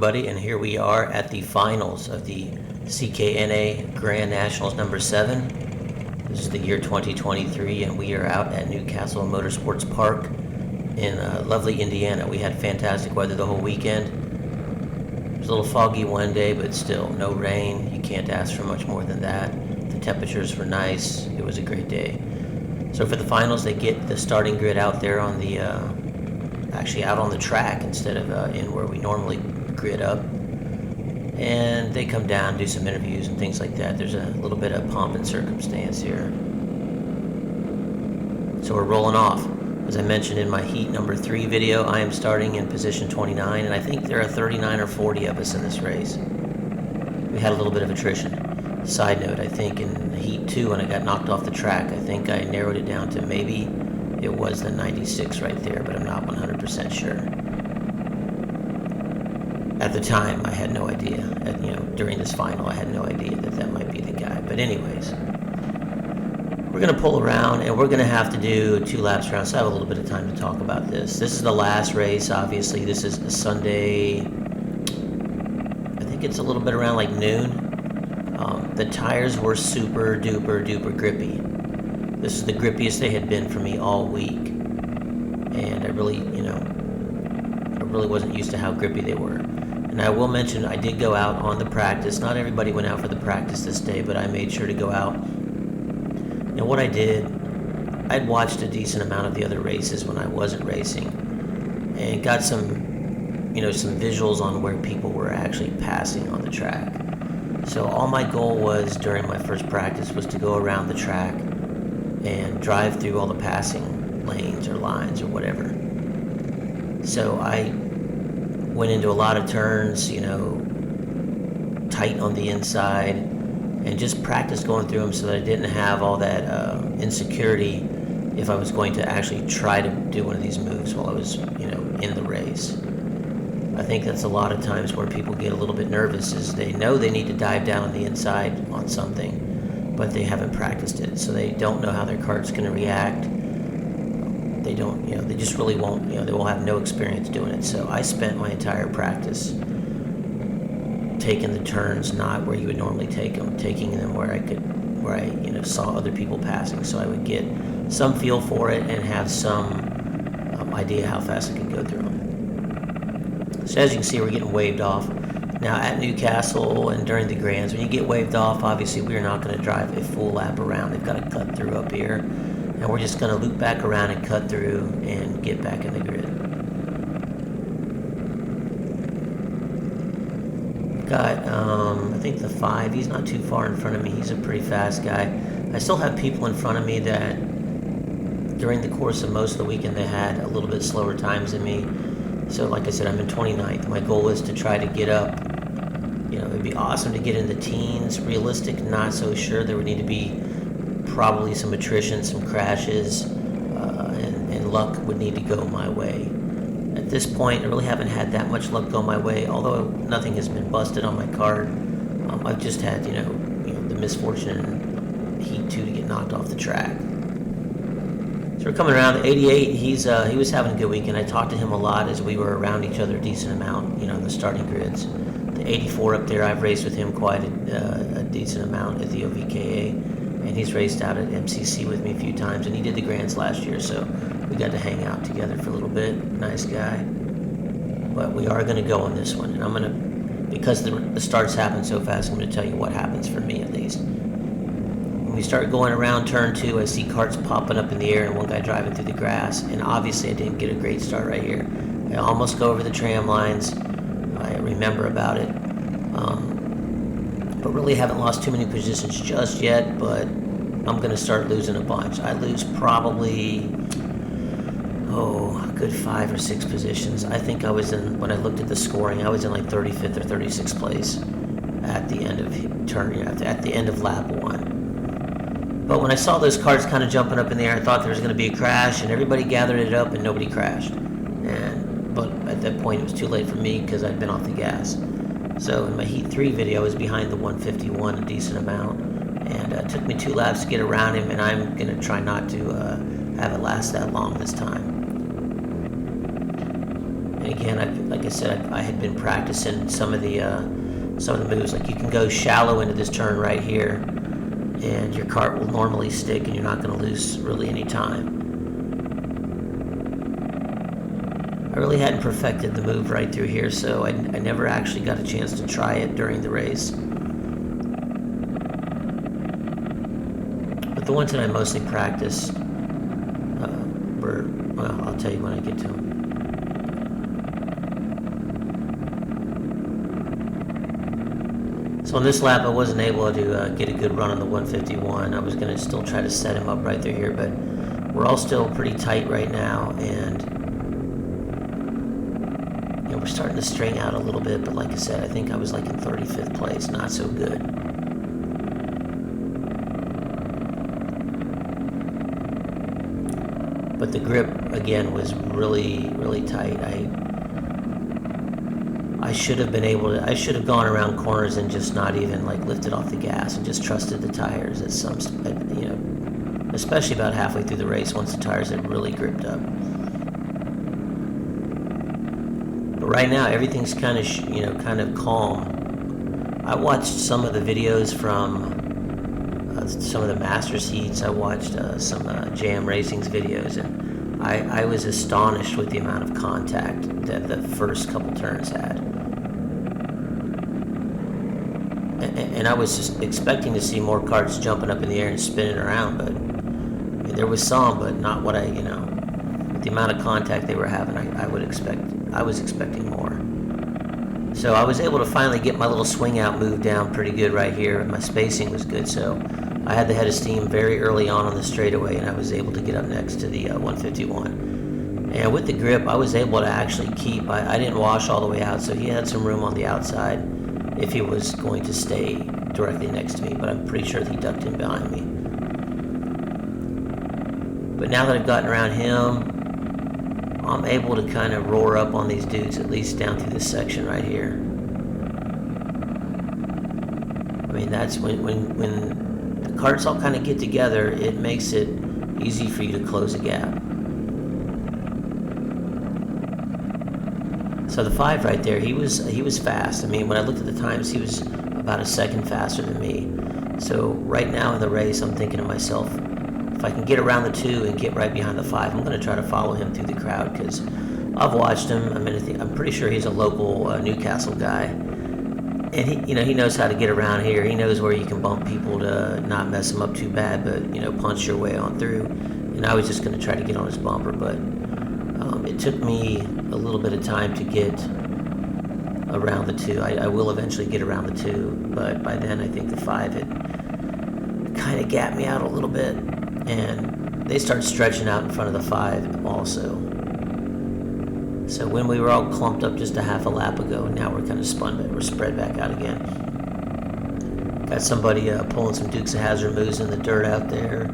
everybody, and here we are at the finals of the CKNA Grand Nationals number 7. This is the year 2023, and we are out at Newcastle Motorsports Park in lovely Indiana. We had fantastic weather the whole weekend. It was a little foggy one day, but still, no rain. You can't ask for much more than that. The temperatures were nice. It was a great day. So for the finals, they get the starting grid out there on the actually out on the track instead of in where we normally grid up, and they come down, do some interviews and things like that. There's a little bit of pomp and circumstance here. So we're rolling off. As I mentioned in my heat number 3 video, I am starting in position 29, and I think there are 39 or 40 of us in this race. We had a little bit of attrition. Side note, I think in heat 2 when I got knocked off the track, I think I narrowed it down to maybe it was the 96 right there, but I'm not 100% sure. At the time, I had no idea. During this final, I had no idea that might be the guy. But anyways, we're going to pull around, and we're going to have to do 2 laps around, so I have a little bit of time to talk about this. This is the last race, obviously. This is a Sunday. I think it's a little bit around like noon. The tires were super duper grippy. This is the grippiest they had been for me all week, and I really wasn't used to how grippy they were. And I will mention, I did go out on the practice. Not everybody went out for the practice this day, but I made sure to go out. And what I did, I'd watched a decent amount of the other races when I wasn't racing, and got some visuals on where people were actually passing on the track. So all my goal was during my first practice was to go around the track and drive through all the passing lanes or lines or whatever. So I went into a lot of turns, tight on the inside, and just practiced going through them so that I didn't have all that insecurity if I was going to actually try to do one of these moves while I was, in the race. I think that's a lot of times where people get a little bit nervous, is they know they need to dive down on the inside on something, but they haven't practiced it, so they don't know how their kart's going to react. They don't, they just really won't, they will have no experience doing it. So I spent my entire practice taking the turns not where you would normally take them, taking them where I saw other people passing, so I would get some feel for it and have some idea how fast I could go through them. So as you can see, we're getting waved off. Now at Newcastle and during the Grands, when you get waved off, obviously we're not going to drive a full lap around. They've got to cut through up here, and we're just going to loop back around and cut through and get back in the grid. Got, I think the 5, he's not too far in front of me. He's a pretty fast guy. I still have people in front of me that during the course of most of the weekend they had a little bit slower times than me. So like I said, I'm in 29th. My goal is to try to get up. It'd be awesome to get in the teens. Realistic, not so sure. There would need to be probably some attrition, some crashes, and luck would need to go my way. At this point, I really haven't had that much luck go my way, although nothing has been busted on my kart. I've just had, the misfortune in Heat 2 to get knocked off the track. So we're coming around. The 88, he was having a good weekend. I talked to him a lot as we were around each other a decent amount, in the starting grids. The 84 up there, I've raced with him quite a decent amount at the OVKA, and he's raced out at MCC with me a few times, and he did the Grands last year, so we got to hang out together for a little bit. Nice guy. But we are going to go on this one, and I'm going to, because the starts happen so fast, I'm going to tell you what happens for me at least. When we start going around turn 2, I see karts popping up in the air and one guy driving through the grass, and obviously I didn't get a great start right here. I almost go over the tram lines. I remember about it, but really haven't lost too many positions just yet, but I'm going to start losing a bunch. I lose probably, a good 5 or 6 positions. I think I was in, when I looked at the scoring, I was in like 35th or 36th place at the end of at the end of lap 1. But when I saw those karts kind of jumping up in the air, I thought there was going to be a crash, and everybody gathered it up, and nobody crashed. But at that point, it was too late for me because I'd been off the gas. So in my Heat 3 video, I was behind the 151 a decent amount, and it took me 2 laps to get around him, and I'm going to try not to have it last that long this time. And again, like I said, I had been practicing some of the moves. Like you can go shallow into this turn right here, and your cart will normally stick, and you're not going to lose really any time. I really hadn't perfected the move right through here, so I never actually got a chance to try it during the race. But the ones that I mostly practiced were, well, I'll tell you when I get to them. So on this lap, I wasn't able to get a good run on the 151. I was going to still try to set him up right through here, but we're all still pretty tight right now, and we're starting to string out a little bit, but like I said, I think I was like in 35th place, not so good. But the grip, again, was really, really tight. I should have been able to, I should have gone around corners and just not even like lifted off the gas and just trusted the tires at some, especially about halfway through the race once the tires had really gripped up. But right now, everything's kind of calm. I watched some of the videos from some of the Masters heats. I watched some JM Racing's videos, and I was astonished with the amount of contact that the first couple turns had. And I was just expecting to see more karts jumping up in the air and spinning around, but there was some, but not what with the amount of contact they were having, I was expecting more. So I was able to finally get my little swing out move down pretty good right here, and my spacing was good, so I had the head of steam very early on the straightaway, and I was able to get up next to the 151. And with the grip, I was able to actually keep, I didn't wash all the way out, so he had some room on the outside if he was going to stay directly next to me, but I'm pretty sure he ducked in behind me. But now that I've gotten around him, I'm able to kind of roar up on these dudes, at least down through this section right here. I mean, that's when the karts all kind of get together, it makes it easy for you to close a gap. So the 5 right there, he was fast. I mean, when I looked at the times, he was about a second faster than me. So right now in the race, I'm thinking to myself, if I can get around the 2 and get right behind the 5, I'm going to try to follow him through the crowd, because I've watched him. I mean, I'm pretty sure he's a local Newcastle guy, and he knows how to get around here. He knows where you can bump people to not mess them up too bad, but punch your way on through. And I was just going to try to get on his bumper, but it took me a little bit of time to get around the 2. I will eventually get around the 2, but by then I think the 5 had kind of gapped me out a little bit. And they start stretching out in front of the 5 also. So when we were all clumped up just a half a lap ago, now we're kind of we're spread back out again. Got somebody pulling some Dukes of Hazzard moves in the dirt out there.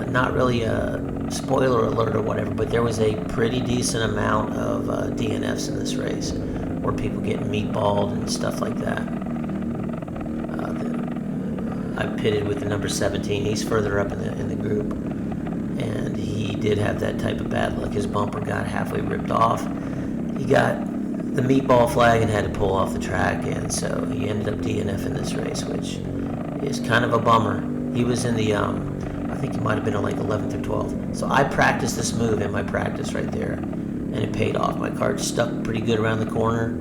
Not really a spoiler alert or whatever, but there was a pretty decent amount of DNFs in this race, where people getting meatballed and stuff like that. I pitted with the number 17. He's further up in the group, and he did have that type of bad luck. His bumper got halfway ripped off. He got the meatball flag and had to pull off the track, and so he ended up DNFing this race, which is kind of a bummer. He was in the I think he might have been in like 11th or 12th. So I practiced this move in my practice right there, and it paid off. My cart stuck pretty good around the corner.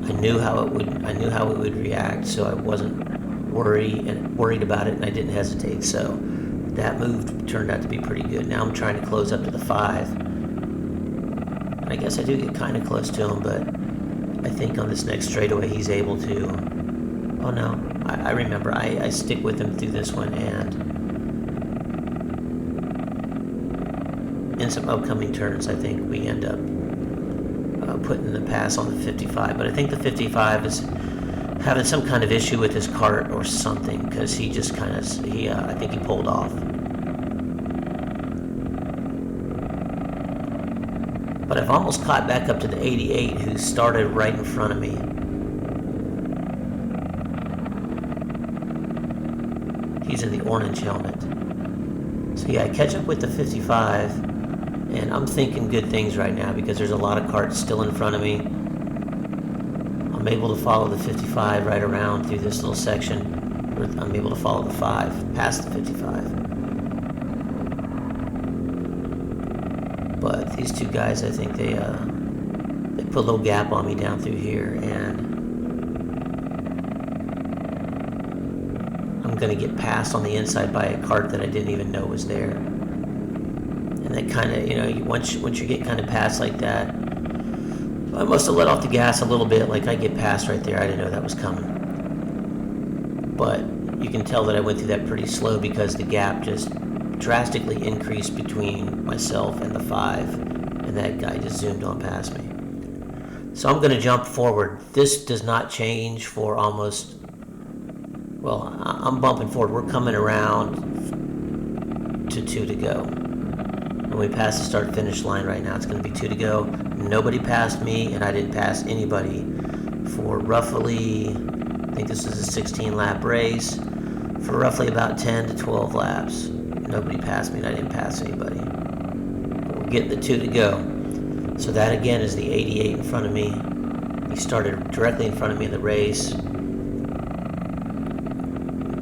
I knew how it would react, so I wasn't worried about it, and I didn't hesitate. So that move turned out to be pretty good. Now I'm trying to close up to the 5, and I guess I do get kind of close to him, but I think on this next straightaway he's able to. Oh no, I remember. I stick with him through this one, and in some upcoming turns, I think we end up putting the pass on the 55. But I think the 55 is having some kind of issue with his cart or something, because he just kind of, I think he pulled off. But I've almost caught back up to the 88, who started right in front of me. He's in the orange helmet. So yeah, I catch up with the 55. And I'm thinking good things right now because there's a lot of karts still in front of me. I'm able to follow the 55 right around through this little section. I'm able to follow the 5 past the 55. But these two guys, I think they put a little gap on me down through here, and I'm gonna get passed on the inside by a kart that I didn't even know was there. And that kind of, once you get kind of past like that, I must have let off the gas a little bit. Like I get past right there, I didn't know that was coming. But you can tell that I went through that pretty slow because the gap just drastically increased between myself and the 5, and that guy just zoomed on past me. So I'm going to jump forward. This does not change for almost, well, I'm bumping forward. We're coming around to 2 to go. When we pass the start-finish line right now, it's going to be 2 to go. Nobody passed me, and I didn't pass anybody for roughly, I think this is a 16-lap race, for roughly about 10 to 12 laps. Nobody passed me, and I didn't pass anybody. But we're getting the 2 to go. So that, again, is the 88 in front of me. He started directly in front of me in the race.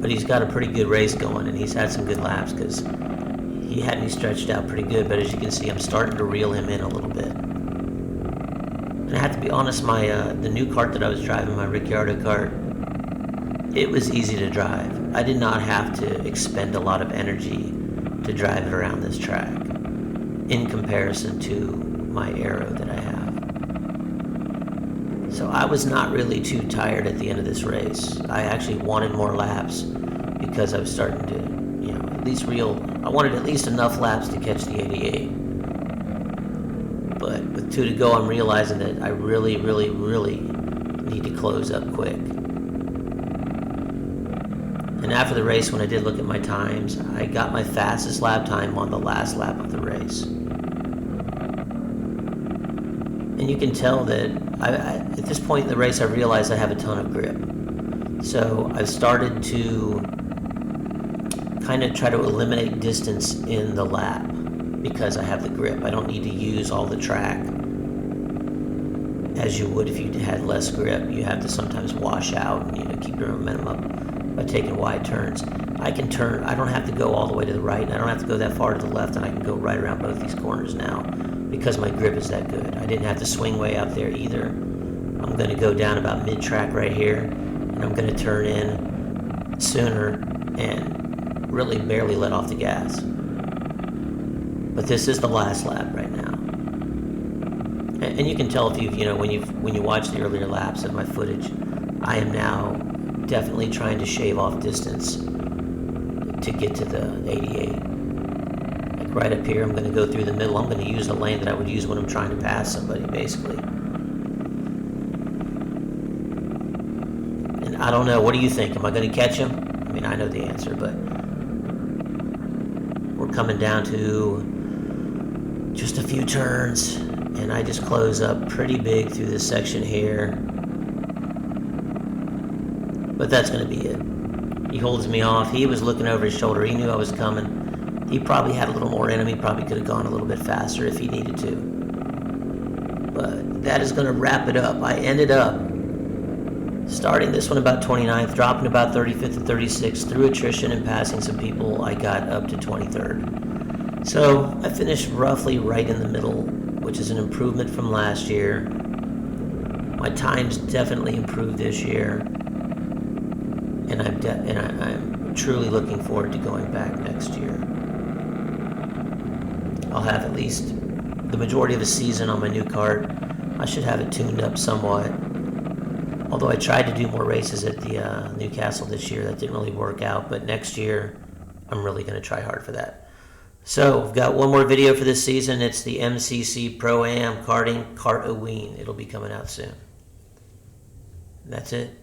But he's got a pretty good race going, and he's had some good laps because he had me stretched out pretty good. But as you can see, I'm starting to reel him in a little bit. And I have to be honest, the new kart that I was driving, my Ricciardo kart, it was easy to drive. I did not have to expend a lot of energy to drive it around this track in comparison to my Aero that I have. So I was not really too tired at the end of this race. I actually wanted more laps because I was starting to, I wanted at least enough laps to catch the 88. But with 2 to go, I'm realizing that I really, really, really need to close up quick. And after the race, when I did look at my times, I got my fastest lap time on the last lap of the race. And you can tell that at this point in the race, I realized I have a ton of grip. So I've started to kind of try to eliminate distance in the lap because I have the grip. I don't need to use all the track as you would if you had less grip. You have to sometimes wash out and keep your momentum up by taking wide turns. I can turn, I don't have to go all the way to the right, and I don't have to go that far to the left, and I can go right around both these corners now because my grip is that good. I didn't have to swing way out there either. I'm going to go down about mid-track right here, and I'm going to turn in sooner and really barely let off the gas. But this is the last lap right now. And you can tell if when you watch the earlier laps of my footage, I am now definitely trying to shave off distance to get to the 88. Like right up here, I'm going to go through the middle. I'm going to use the lane that I would use when I'm trying to pass somebody, basically. And I don't know, what do you think? Am I going to catch him? I mean, I know the answer, but we're coming down to just a few turns, and I just close up pretty big through this section here. But that's going to be it. He holds me off. He was looking over his shoulder. He knew I was coming. He probably had a little more in him. He probably could have gone a little bit faster if he needed to. But that is going to wrap it up. I ended up starting this one about 29th, dropping about 35th and 36th. Through attrition and passing some people, I got up to 23rd. So I finished roughly right in the middle, which is an improvement from last year. My times definitely improved this year. And I'm truly looking forward to going back next year. I'll have at least the majority of a season on my new kart. I should have it tuned up somewhat. Although I tried to do more races at the Newcastle this year, that didn't really work out. But next year, I'm really going to try hard for that. So we've got one more video for this season. It's the MCC Pro-Am Karting Kart-A-Ween. It'll be coming out soon. That's it.